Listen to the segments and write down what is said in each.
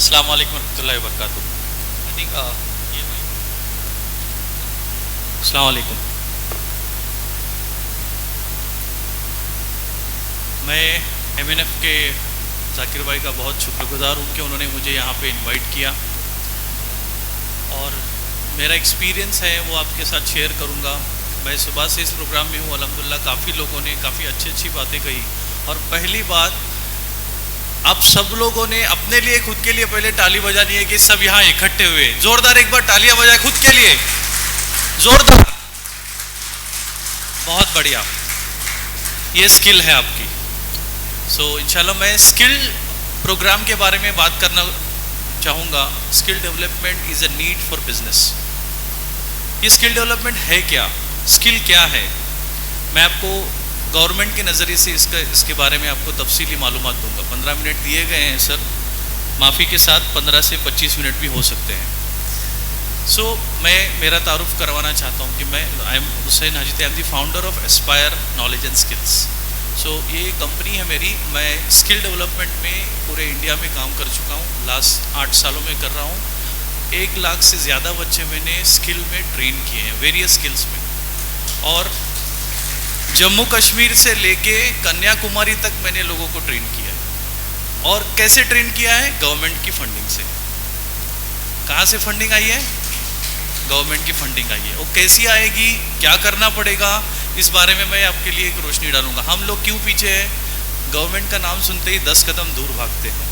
अस्सलाम वालेकुम रहमतुल्लाहि व बरकातुहू। आई थिंक ये अस्सलाम वालेकुम। मैं एमएनएफ के जाकिर भाई का बहुत शुक्रगुजार हूँ कि उन्होंने मुझे यहाँ पे इनवाइट किया और मेरा एक्सपीरियंस है वो आपके साथ शेयर करूँगा। मैं सुबह से इस प्रोग्राम में हूँ, अल्हम्दुलिल्लाह काफ़ी लोगों ने काफ़ी अच्छी बातें कही। और पहली बात, आप सब लोगों ने अपने लिए खुद के लिए पहले ताली बजानी है कि सब यहाँ इकट्ठे हुए। जोरदार एक बार तालियां बजाए खुद के लिए, जोरदार। बहुत बढ़िया, ये स्किल है आपकी। सो इंशाल्लाह मैं स्किल प्रोग्राम के बारे में बात करना चाहूँगा। Skill development is a need for business. ये स्किल डेवलपमेंट है क्या, स्किल क्या है, मैं आपको गवर्नमेंट के नज़रिए से इसके बारे में आपको तफसीली मालूमात दूंगा। 15 मिनट दिए गए हैं सर, माफ़ी के साथ 15 से 25 मिनट भी हो सकते हैं। मैं मेरा तारुफ करवाना चाहता हूँ कि I am Hussain Hajid, I am the founder of Aspire Knowledge and Skills. ये कंपनी है मेरी। मैं स्किल डेवलपमेंट में पूरे इंडिया में काम कर चुका हूँ, लास्ट 8 सालों में कर रहा हूँ। 1 लाख से ज़्यादा बच्चे मैंने स्किल में ट्रेन किए हैं, वेरियस स्किल्स में। और जम्मू कश्मीर से लेके कन्याकुमारी तक मैंने लोगों को ट्रेन किया है। और कैसे ट्रेन किया है? गवर्नमेंट की फंडिंग से। कहाँ से फंडिंग आई है? गवर्नमेंट की फंडिंग आई है। वो कैसी आएगी, क्या करना पड़ेगा, इस बारे में मैं आपके लिए एक रोशनी डालूंगा। हम लोग क्यों पीछे हैं? गवर्नमेंट का नाम सुनते ही 10 कदम दूर भागते हैं।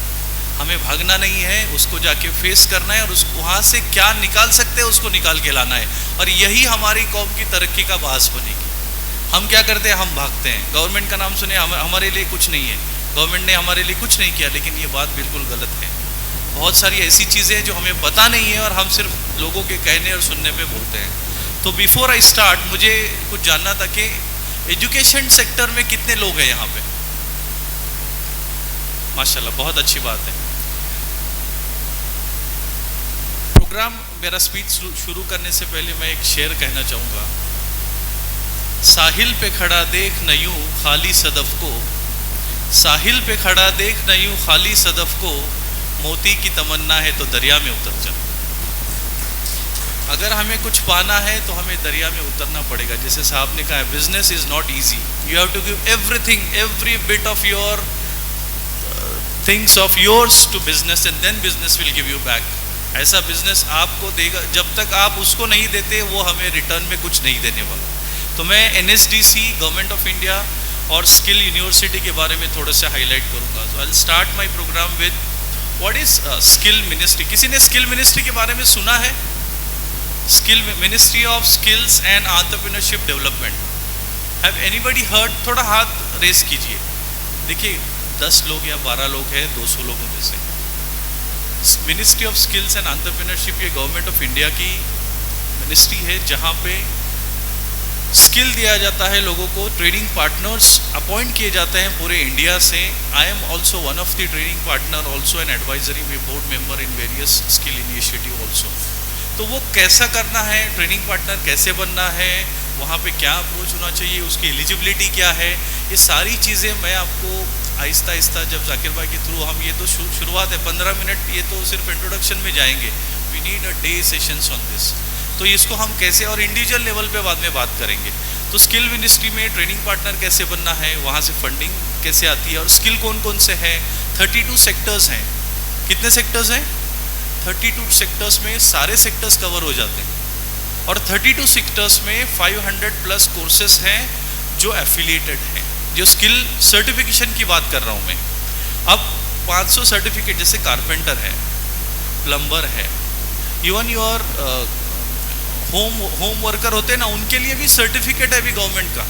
हमें भागना नहीं है, उसको जाके फेस करना है और उसको वहाँ से क्या निकाल सकते हैं उसको निकाल के लाना है। और यही हमारी कौम की तरक्की का बास बनेगी। हम क्या करते हैं? हम भागते हैं। गवर्नमेंट का नाम सुने, हमारे लिए कुछ नहीं है, गवर्नमेंट ने हमारे लिए कुछ नहीं किया। लेकिन ये बात बिल्कुल गलत है। बहुत सारी ऐसी चीज़ें हैं जो हमें पता नहीं है और हम सिर्फ लोगों के कहने और सुनने पे बोलते हैं। तो बिफोर आई स्टार्ट, मुझे कुछ जानना था कि एजुकेशन सेक्टर में कितने लोग हैं यहाँ पे? माशाल्लाह, बहुत अच्छी बात है। प्रोग्राम, मेरा स्पीच शुरू करने से पहले मैं एक शेर कहना चाहूँगा। साहिल पे खड़ा देख न यूं खाली सदफ को, साहिल पे खड़ा देख न यूं खाली सदफ को, मोती की तमन्ना है तो दरिया में उतर जा। अगर हमें कुछ पाना है तो हमें दरिया में उतरना पड़ेगा। जैसे साहब ने कहा, business is not easy, you have to give everything, every bit of your things of yours to business and then business will give you back. ऐसा बिजनेस आपको देगा, जब तक आप उसको नहीं देते वो हमें रिटर्न में कुछ नहीं देने वाला। तो मैं एनएसडीसी, गवर्नमेंट ऑफ इंडिया और स्किल यूनिवर्सिटी के बारे में थोड़ा सा हाईलाइट करूंगा। So I start my programme with what is skill ministry. किसी ने स्किल मिनिस्ट्री के बारे में सुना है? Skill ministry of skills and entrepreneurship development. Have anybody heard? थोड़ा हाथ रेस कीजिए। देखिए 10 लोग या 12 लोग हैं 200 लोगों में से। Ministry of skills and entrepreneurship ये गवर्नमेंट ऑफ इंडिया की मिनिस्ट्री है, जहाँ पे स्किल दिया जाता है लोगों को। ट्रेनिंग पार्टनर्स अपॉइंट किए जाते हैं पूरे इंडिया से। I am also one of the training partner, also an advisory में board member in various skill initiative also. तो वो कैसा करना है, ट्रेनिंग पार्टनर कैसे बनना है, वहाँ पे क्या अप्रोच होना चाहिए, उसकी एलिजिबिलिटी क्या है, ये सारी चीज़ें मैं आपको आहिस्ता आहिस्ता, जब जाकिर भाई के थ्रू हम, ये तो शुरुआत है 15 मिनट, ये तो सिर्फ इंट्रोडक्शन में जाएंगे। We need a day sessions on this. तो इसको हम कैसे, और इंडिविजुअल लेवल पे बाद में बात करेंगे। तो स्किल मिनिस्ट्री में ट्रेनिंग पार्टनर कैसे बनना है, वहाँ से फंडिंग कैसे आती है, और स्किल कौन कौन से हैं। 32 सेक्टर्स हैं। कितने सेक्टर्स हैं? 32 सेक्टर्स में सारे सेक्टर्स कवर हो जाते हैं। और 32 सेक्टर्स में 500 प्लस कोर्सेस हैं जो एफिलिएटेड हैं, जो स्किल सर्टिफिकेशन की बात कर रहा हूँ मैं। अब 500 सर्टिफिकेट, जैसे कारपेंटर है, प्लम्बर है, इवन योर होम वर्कर होते हैं ना, उनके लिए भी सर्टिफिकेट है अभी गवर्नमेंट का।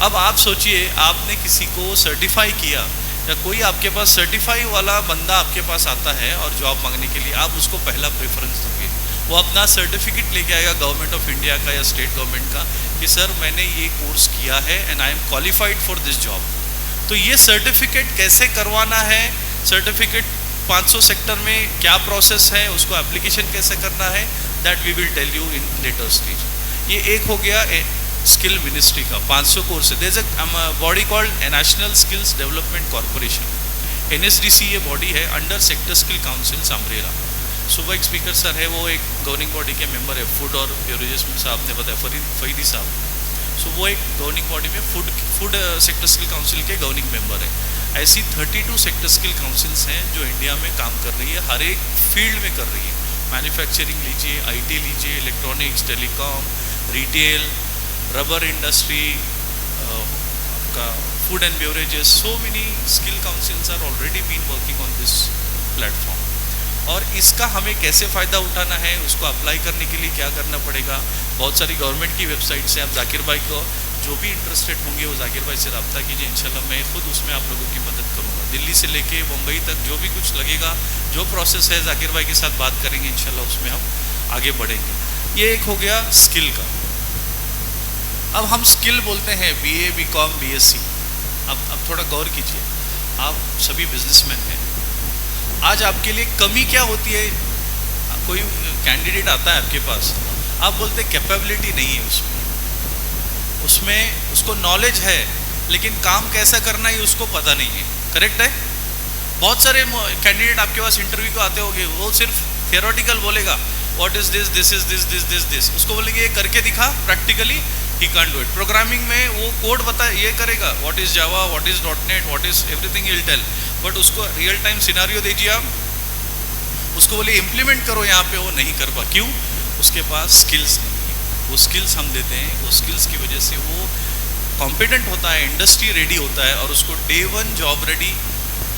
अब आप सोचिए, आपने किसी को सर्टिफाई किया, या कोई आपके पास सर्टिफाई वाला बंदा आपके पास आता है और जॉब मांगने के लिए, आप उसको पहला प्रेफरेंस दोगे। वो अपना सर्टिफिकेट लेके आएगा गवर्नमेंट ऑफ इंडिया का या स्टेट गवर्नमेंट का कि सर मैंने ये कोर्स किया है and I am qualified for this job. तो ये सर्टिफिकेट कैसे करवाना है, सर्टिफिकेट 500 सेक्टर में क्या प्रोसेस है, उसको एप्लीकेशन कैसे करना है, that we will tell you in later stage. ये एक हो गया स्किल मिनिस्ट्री का 500 कोर्स है। There is a body called national skills development corporation. NSDC ये बॉडी है under sector skill council umbrella. सुबह एक स्पीकर सर है, वो एक गवर्निंग बॉडी के मेंबर है, फूड और बेवरेजेस में साहब ने बताया, फरीदी साहब। सो वो एक गवर्निंग बॉडी में फूड सेक्टर स्किल काउंसिल के गवर्निंग मेंबर है। ऐसी 32 सेक्टर स्किल काउंसिल्स हैं जो इंडिया में काम कर रही है, हर एक फील्ड में कर रही है। मैन्युफैक्चरिंग लीजिए, IT लीजिए, electronics, telecom, retail, rubber industry, आपका food and beverages, so many skill councils are already been working on this platform. और इसका हमें कैसे फ़ायदा उठाना है, उसको अप्लाई करने के लिए क्या करना पड़ेगा, बहुत सारी गवर्नमेंट की वेबसाइट से आप जाकिर भाई को जो भी इंटरेस्टेड होंगे वो जाकिर भाई से रब्ता कीजिए, इंशाल्लाह मैं खुद उसमें आप लोगों की मदद करूँगा। दिल्ली से लेके मुंबई तक जो भी कुछ लगेगा, जो प्रोसेस है जाकिर भाई के साथ बात करेंगे, इंशाल्लाह उसमें हम आगे बढ़ेंगे। ये एक हो गया स्किल का। अब हम स्किल बोलते हैं BA, BCom, BSc। अब थोड़ा गौर कीजिए, आप सभी बिजनेसमैन हैं, आज आपके लिए कमी क्या होती है? कोई कैंडिडेट आता है आपके पास, आप बोलते कैपेबिलिटी नहीं है उसमें उसको नॉलेज है लेकिन काम कैसा करना है उसको पता नहीं है। करेक्ट है? बहुत सारे कैंडिडेट आपके पास इंटरव्यू को आते होंगे, वो सिर्फ थियोरेटिकल बोलेगा, what is this, this is this, this this this, उसको बोलेंगे ये करके दिखा, practically he can't do it. Programming में वो कोड बता, ये करेगा, what is Java, what is .NET, what is everything he will tell, but उसको रियल टाइम सिनारियो दीजिए आप, उसको बोले इम्प्लीमेंट करो यहाँ पे, वो नहीं कर पा। क्यों? उसके पास स्किल्स नहीं है। वो स्किल्स हम देते हैं, वो स्किल्स की वजह से वो कॉम्पिटेंट होता है, इंडस्ट्री रेडी होता है, और उसको Day 1 जॉब रेडी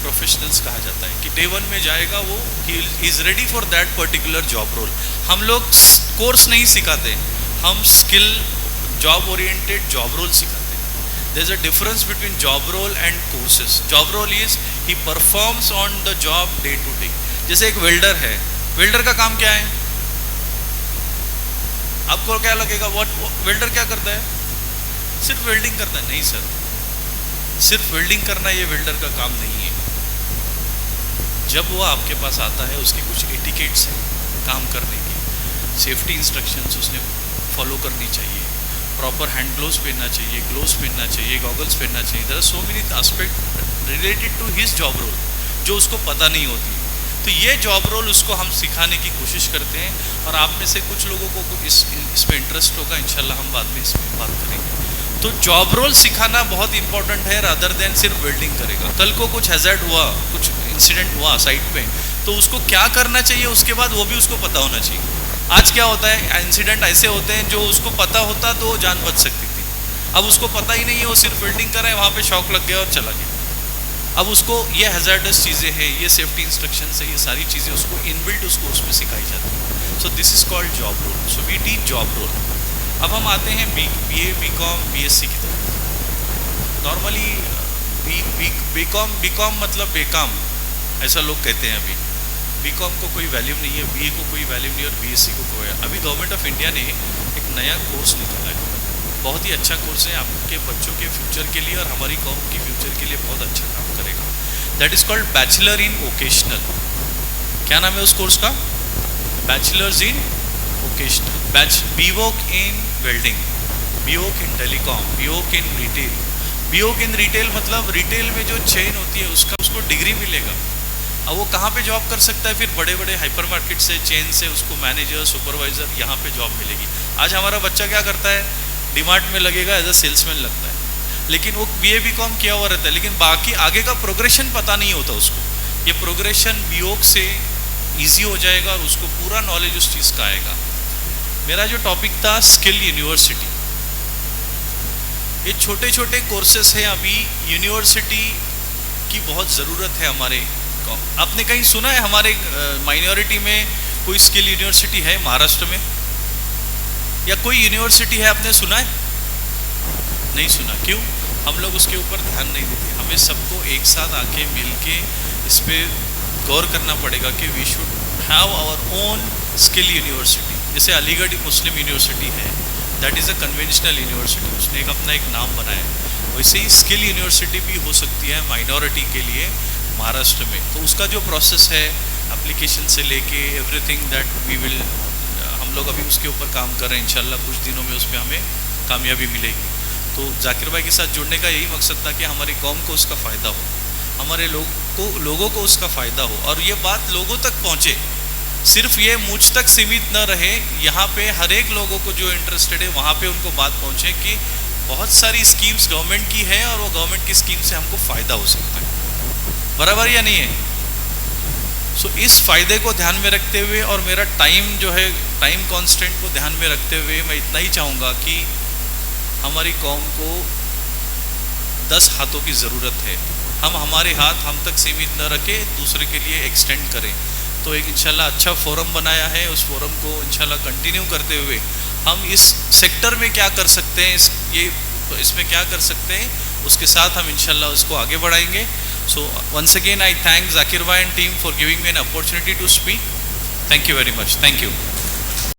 प्रोफेशनल्स कहा जाता है कि Day 1 में जाएगा वो, he is ready for that particular job role. हम लोग कोर्स नहीं सिखाते, हम skill job oriented job role सिखाते हैं। There is a difference between job role and courses. Job role is he performs on the job day to day. जैसे एक welder है, वेल्डर का काम क्या है? आपको क्या लगेगा, व्हाट वेल्डर क्या करता है? सिर्फ वेल्डिंग करता है? नहीं सर, सिर्फ वेल्डिंग करना ये वेल्डर का काम नहीं है। जब वो आपके पास आता है, उसकी कुछ एटिकेट्स हैं काम करने की, सेफ्टी इंस्ट्रक्शंस उसने फॉलो करनी चाहिए, प्रॉपर हैंड ग्लोव्स पहनना चाहिए, ग्लोव्स पहनना चाहिए, गॉगल्स पहनना चाहिए। There are so many aspect related to his job role जो उसको पता नहीं होती। तो ये जॉब रोल उसको हम सिखाने की कोशिश करते हैं, और आप में से कुछ लोगों को इसमें इंटरेस्ट होगा, इंशाल्लाह हम बाद में इसमें बात करेंगे। तो जॉब रोल सिखाना बहुत इंपॉर्टेंट है, रादर देन सिर्फ वेल्डिंग करेगा। कल को कुछ हैजर्ड हुआ, कुछ इंसिडेंट हुआ साइट पे, तो उसको क्या करना चाहिए उसके बाद वो भी उसको पता होना चाहिए। आज क्या होता है, इंसिडेंट ऐसे होते हैं जो उसको पता होता तो जान बच सकती थी, अब उसको पता ही नहीं है, वो सिर्फ वेल्डिंग कर रहा है, वहाँ पे शॉक लग गया और चला गया। अब उसको ये हैजर्डस चीज़ें हैं, ये सेफ्टी इंस्ट्रक्शंस है, ये सारी चीज़ें उसको इनबिल्ट उसको उसमें सिखाई जाती है। So this is called job role. So we teach job role. अब हम आते हैं BA, BCom, BSc की तरफ। नॉर्मली BCom मतलब बेकाम, ऐसा लोग कहते हैं। अभी BCom को कोई वैल्यू नहीं है, BA को कोई वैल्यू नहीं, और BSc को कोई। अभी गवर्नमेंट ऑफ इंडिया ने एक नया कोर्स निकाला है, बहुत ही अच्छा कोर्स है आपके बच्चों के फ्यूचर के लिए, और हमारी कौम की फ्यूचर के लिए बहुत अच्छा काम करेगा। That is called bachelor in vocational. क्या नाम है उस कोर्स का? Bachelors in vocational. BVoc in welding, BVoc in telecom, BVoc in retail. BVoc in retail मतलब रिटेल में जो चेन होती है उसको डिग्री मिलेगा। अब वो कहाँ पे जॉब कर सकता है? फिर बड़े बड़े हाइपर मार्केट से, चेन से उसको मैनेजर, सुपरवाइजर, यहाँ पे जॉब मिलेगी। आज हमारा बच्चा क्या करता है? डिमार्ट में लगेगा, एज अ सेल्समैन लगता है, लेकिन वो BA BCom किया हुआ रहता है, लेकिन बाकी आगे का प्रोग्रेशन पता नहीं होता उसको। ये प्रोग्रेशन BVoc से ईजी हो जाएगा और उसको पूरा नॉलेज उस चीज़ का आएगा। मेरा जो टॉपिक था स्किल यूनिवर्सिटी, ये छोटे छोटे कोर्सेस हैं। अभी यूनिवर्सिटी की बहुत ज़रूरत है हमारे को। आपने कहीं सुना है हमारे माइनॉरिटी में कोई स्किल यूनिवर्सिटी है महाराष्ट्र में, या कोई यूनिवर्सिटी है आपने सुना है? नहीं सुना। क्यों? हम लोग उसके ऊपर ध्यान नहीं देते। हमें सबको एक साथ आके मिल के इस पर गौर करना पड़ेगा कि we should have our own skill university. जैसे अलीगढ़ मुस्लिम यूनिवर्सिटी है, that is a conventional university, उसने अपना एक नाम बनाया। वैसे ही स्किल यूनिवर्सिटी भी हो सकती है माइनॉरिटी के लिए महाराष्ट्र में। तो उसका जो प्रोसेस है, एप्लीकेशन से लेके एवरीथिंग दैट वी विल, हम लोग अभी उसके ऊपर काम कर रहे हैं। इंशाल्लाह कुछ दिनों में उसमें हमें कामयाबी मिलेगी। तो जाकिर भाई के साथ जुड़ने का यही मकसद था कि हमारी कौम को उसका फ़ायदा हो, हमारे लोग लोगों को उसका फ़ायदा हो और ये बात लोगों तक पहुँचे। सिर्फ ये मुझ तक सीमित न रहे, यहाँ पे हर एक लोगों को जो इंटरेस्टेड है वहाँ पे उनको बात पहुँचे कि बहुत सारी स्कीम्स गवर्नमेंट की है और वो गवर्नमेंट की स्कीम से हमको फ़ायदा हो सकता है। बराबर या नहीं है? सो इस फ़ायदे को ध्यान में रखते हुए और मेरा टाइम जो है, टाइम कॉन्स्टेंट को ध्यान में रखते हुए मैं इतना ही चाहूँगा कि हमारी कौम को 10 हाथों की ज़रूरत है। हम हमारे हाथ हम तक सीमित न रखें, दूसरे के लिए एक्सटेंड करें। तो एक इंशाल्लाह अच्छा फोरम बनाया है, उस फोरम को इंशाल्लाह कंटिन्यू करते हुए हम इस सेक्टर में क्या कर सकते हैं, इसमें क्या कर सकते हैं, उसके साथ हम इंशाल्लाह उसको आगे बढ़ाएंगे। So once again I thank Zakir भाई and team for giving me an opportunity to speak. Thank you very much. Thank you.